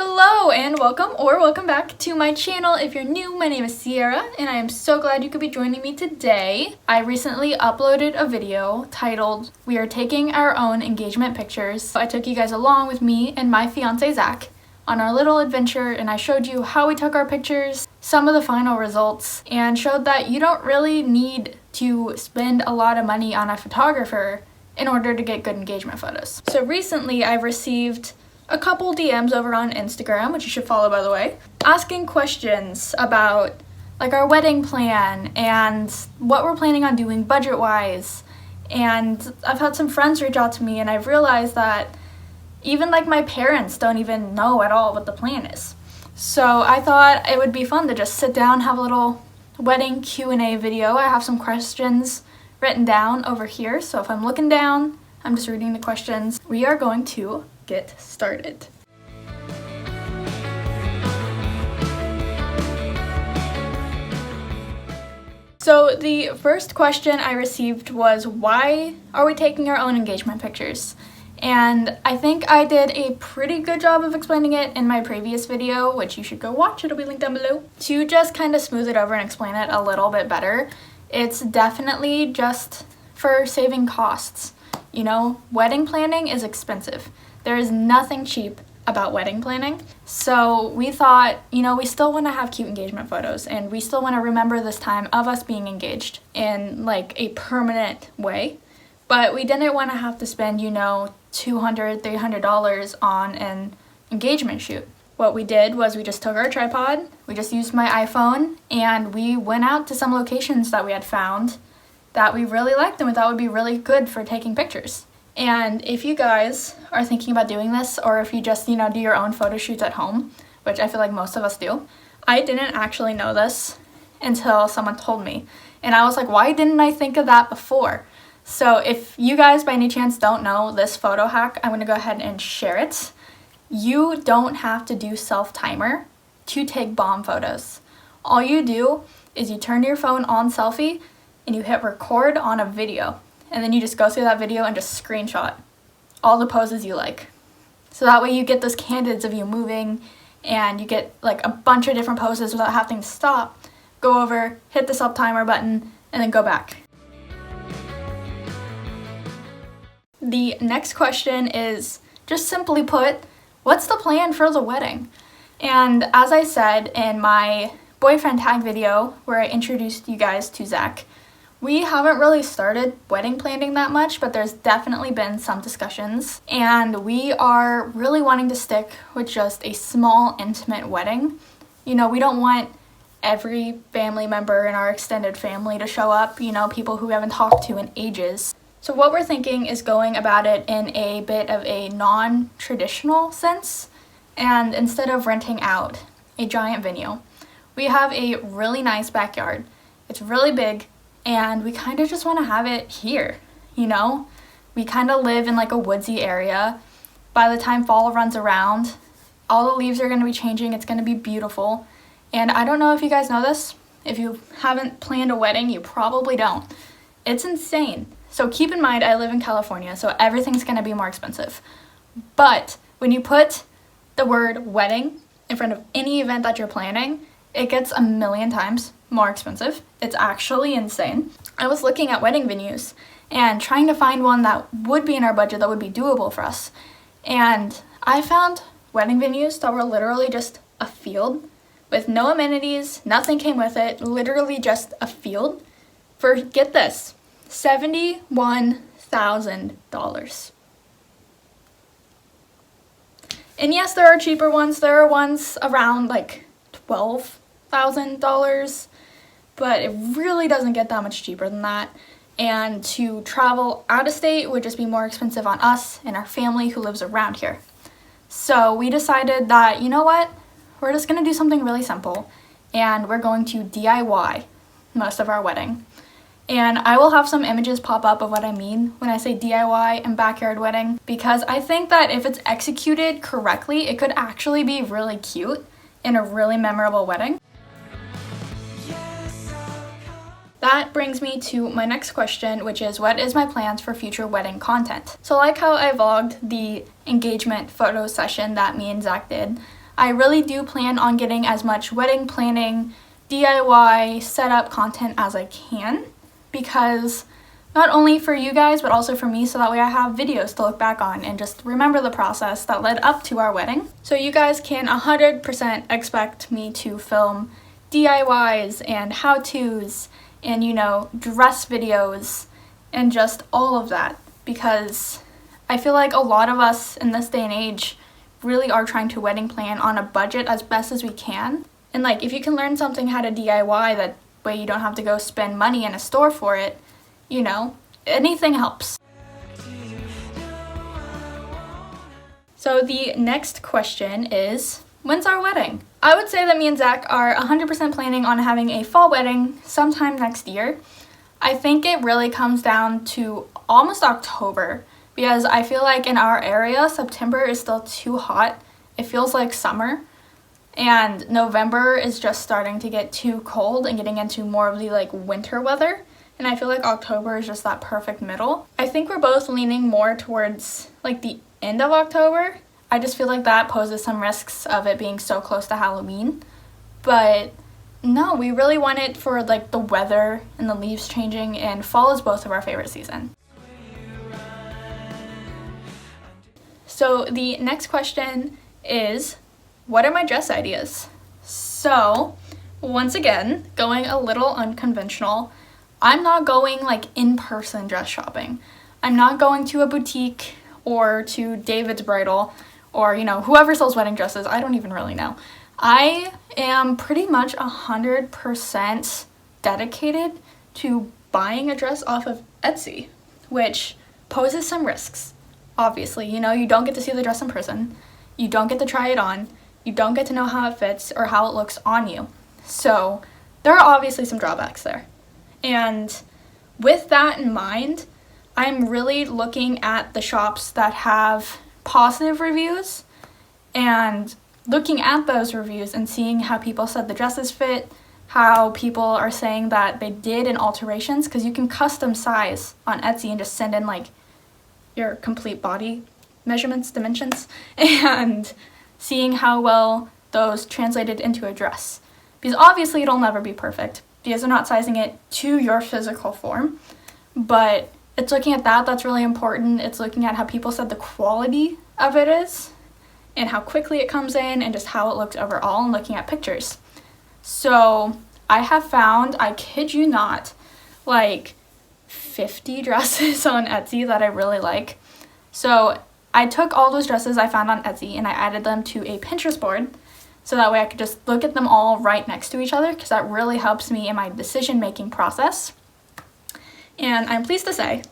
Hello and welcome back to my channel. If you're new, my name is Sierra and I am so glad you could be joining me today. I recently uploaded a video titled "We are taking our own engagement pictures." I took you guys along with me and my fiance Zach on our little adventure, and I showed you how we took our pictures, some of the final results, and showed that you don't really need to spend a lot of money on a photographer in order to get good engagement photos. So recently I've received a couple DMs over on Instagram, which you should follow by the way, asking questions about like our wedding plan and what we're planning on doing budget-wise. And I've had some friends reach out to me, and I've realized that even like my parents don't even know at all what the plan is. So I thought it would be fun to just sit down, have a little wedding Q&A video. I have some questions written down over here, so if I'm looking down, I'm just reading the questions. We are going to get started. So the first question I received was, why are we taking our own engagement pictures? And I think I did a pretty good job of explaining it in my previous video, which you should go watch, it'll be linked down below. To just kind of smooth it over and explain it a little bit better, it's definitely just for saving costs. You know, wedding planning is expensive. There is nothing cheap about wedding planning. So we thought, you know, we still want to have cute engagement photos, and we still want to remember this time of us being engaged in like a permanent way. But we didn't want to have to spend, you know, $200, $300 on an engagement shoot. What we did was we just took our tripod, we just used my iPhone, and we went out to some locations that we had found that we really liked and we thought would be really good for taking pictures. And if you guys are thinking about doing this, or if you just, you know, do your own photo shoots at home, which I feel like most of us do, I didn't actually know this until someone told me. And I was like, why didn't I think of that before? So if you guys by any chance don't know this photo hack, I'm going to go ahead and share it. You don't have to do self-timer to take bomb photos. All you do is you turn your phone on selfie and you hit record on a video. And then you just go through that video and just screenshot all the poses you like. So that way you get those candids of you moving, and you get like a bunch of different poses without having to stop, go over, hit the self-timer button, and then go back. The next question is, just simply put, what's the plan for the wedding? And as I said in my boyfriend tag video where I introduced you guys to Zach, we haven't really started wedding planning that much, but there's definitely been some discussions, and we are really wanting to stick with just a small, intimate wedding. You know, we don't want every family member in our extended family to show up, you know, people who we haven't talked to in ages. So what we're thinking is going about it in a bit of a non-traditional sense, and instead of renting out a giant venue, we have a really nice backyard. It's really big, and we kind of just want to have it here, you know? We kind of live in like a woodsy area. By the time fall runs around, all the leaves are going to be changing. It's going to be beautiful. And I don't know if you guys know this. If you haven't planned a wedding, you probably don't. It's insane. So keep in mind, I live in California, so everything's going to be more expensive. But when you put the word wedding in front of any event that you're planning, it gets a million times more expensive. It's actually insane. I was looking at wedding venues and trying to find one that would be in our budget, that would be doable for us. And I found wedding venues that were literally just a field with no amenities, nothing came with it, literally just a field for, get this, $71,000. And yes, there are cheaper ones. There are ones around like $12,000, but it really doesn't get that much cheaper than that. And to travel out of state would just be more expensive on us and our family who lives around here. So we decided that, you know what, we're just going to do something really simple, and we're going to DIY most of our wedding. And I will have some images pop up of what I mean when I say DIY and backyard wedding, because I think that if it's executed correctly, it could actually be really cute and a really memorable wedding. That brings me to my next question, which is, what is my plans for future wedding content? So like how I vlogged the engagement photo session that me and Zach did, I really do plan on getting as much wedding planning, DIY, setup content as I can, because not only for you guys, but also for me, so that way I have videos to look back on and just remember the process that led up to our wedding. So you guys can 100% expect me to film DIYs and how-tos and, you know, dress videos and just all of that, because I feel like a lot of us in this day and age really are trying to wedding plan on a budget as best as we can. And like, if you can learn something how to DIY, that way you don't have to go spend money in a store for it, you know, anything helps. So the next question is, when's our wedding? I would say that me and Zach are 100% planning on having a fall wedding sometime next year. I think it really comes down to almost October, because I feel like in our area, September is still too hot. It feels like summer. And November is just starting to get too cold and getting into more of the like winter weather. And I feel like October is just that perfect middle. I think we're both leaning more towards like the end of October. I just feel like that poses some risks of it being so close to Halloween. But no, we really want it for like the weather and the leaves changing, and fall is both of our favorite season. So the next question is, what are my dress ideas? So once again, going a little unconventional, I'm not going like in-person dress shopping. I'm not going to a boutique or to David's Bridal or, you know, whoever sells wedding dresses. I don't even really know. I am pretty much 100% dedicated to buying a dress off of Etsy, which poses some risks. Obviously, you know, you don't get to see the dress in person, you don't get to try it on, you don't get to know how it fits or how it looks on you. So there are obviously some drawbacks there. And with that in mind, I'm really looking at the shops that have positive reviews and looking at those reviews and seeing how people said the dresses fit, how people are saying that they did in alterations, because you can custom size on Etsy and just send in like your complete body measurements, dimensions, and seeing how well those translated into a dress. Because obviously it'll never be perfect, because they're not sizing it to your physical form, but it's looking at that that's really important. It's looking at how people said the quality of it is, and how quickly it comes in, and just how it looks overall, and looking at pictures. So I have found, I kid you not, like 50 dresses on Etsy that I really like. So I took all those dresses I found on Etsy and I added them to a Pinterest board, so that way I could just look at them all right next to each other, because that really helps me in my decision-making process. And I'm pleased to say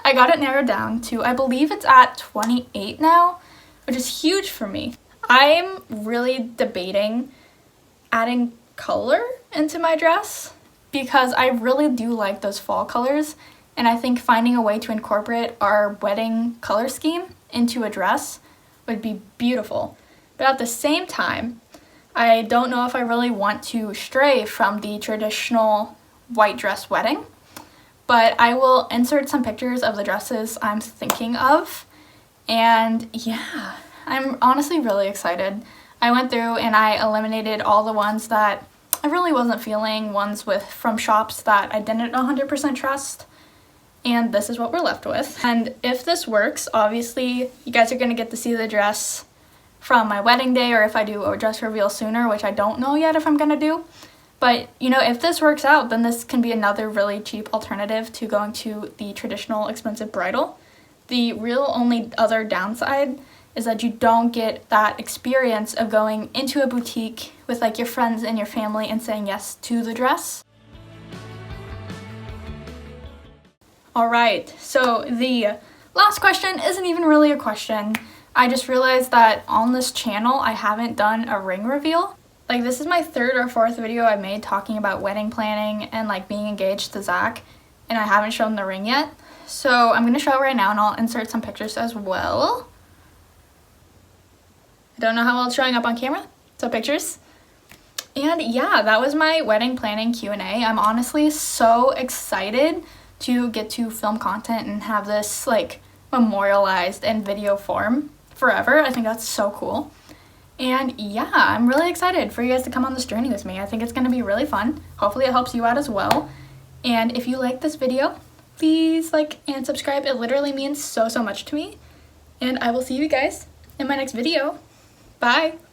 I got it narrowed down to, I believe it's at 28 now, which is huge for me. I'm really debating adding color into my dress, because I really do like those fall colors, and I think finding a way to incorporate our wedding color scheme into a dress would be beautiful. But at the same time, I don't know if I really want to stray from the traditional white dress wedding, but I will insert some pictures of the dresses I'm thinking of. And yeah, I'm honestly really excited. I went through and I eliminated all the ones that I really wasn't feeling, ones from shops that I didn't 100% trust, and this is what we're left with. And if this works, obviously you guys are going to get to see the dress from my wedding day, or if I do a dress reveal sooner, which I don't know yet if I'm going to do. But, you know, if this works out, then this can be another really cheap alternative to going to the traditional expensive bridal. The real only other downside is that you don't get that experience of going into a boutique with like your friends and your family and saying yes to the dress. Alright, so the last question isn't even really a question. I just realized that on this channel I haven't done a ring reveal. Like, this is my third or fourth video I made talking about wedding planning and like being engaged to Zach, and I haven't shown the ring yet. So I'm going to show it right now, and I'll insert some pictures as well. I don't know how well it's showing up on camera, so pictures. And yeah, that was my wedding planning Q&A. I'm honestly so excited to get to film content and have this like memorialized in video form forever. I think that's so cool. And yeah, I'm really excited for you guys to come on this journey with me. I think it's going to be really fun. Hopefully it helps you out as well. And if you like this video, please like and subscribe. It literally means so much to me. And I will see you guys in my next video. Bye!